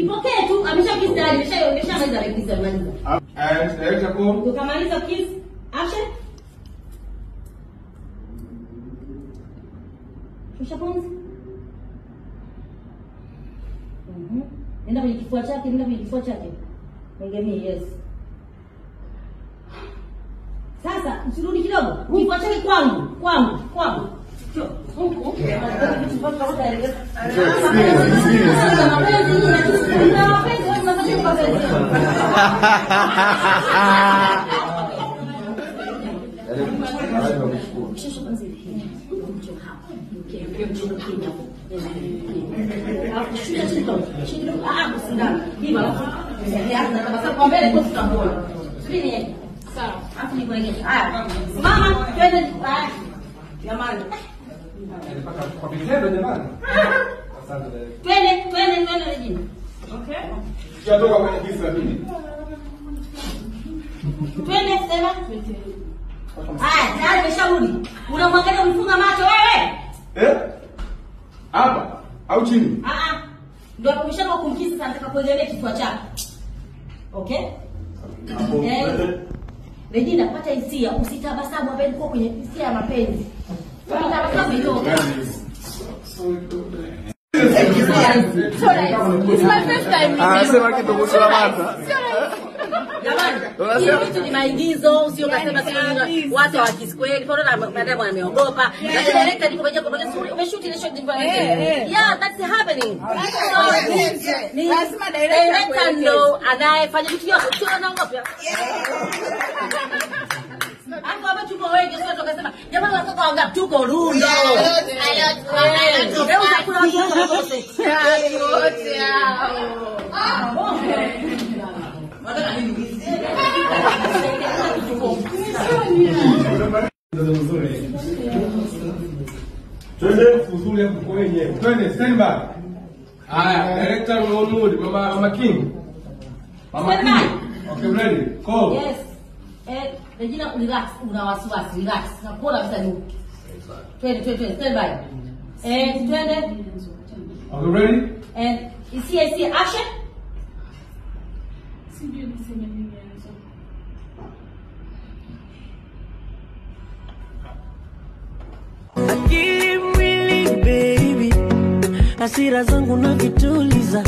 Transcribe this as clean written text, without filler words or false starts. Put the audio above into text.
Ipokee tu, ameshakiss tayari, ameshamaliza kiss amaliza. Director ko. Ukamaliza kiss. Action. Shusha pumzi. Nenda kwenye kifua chake, Mwengemii, yes. Sasa, usirudi kidogo. Kifua chake kwangu. Mama, twende jamani. Kwa vitendo jamani. Asante. Twende Regina. Okay. Tutatoka kwenye kisa hili. Twende sema. Tayari umesharudi. Unamwangalia umefunga macho wewe? Hapa au chini? Ndio umeshaanza kumkisi sana, nataka kuendelea kifua chako. Okay? Hapo. Regina, pata hisia, usitabasamu hapa ilikuwa kwenye hisia ya mapenzi. Tabasamu hiyo. It's my first time. Sema kitu kuhusu Lamata. Jamani, hiyo vitu ni maigizo, usio kasema watu wa kiskweli, kwa nini madam ameogopa? Na director ndipo kaja kwa umeshoot ile shot ndipo. Yeah, that's happening. Lazima director ndo anayefanya vitu yote, sio anaogopa. Hapo hapa tuko wengi, sio tukasema jamani watoto wangapi tuko rundo. Leo utakula watu wote. wote hao. Wataka nini? Twende uzuri hapo kwa wenyewe. Twende stand by. Haya, director Mohamed, Mama King. Mama King. Okay, ready? Call. Yes. Regina, relax, una wasiwasi, relax. Nakuona kabisa ni. Twende, stand by. Twende. Are you ready? See action. Sijui niseme nini yanzo. Akili mwili baby, hasira zangu na vituliza.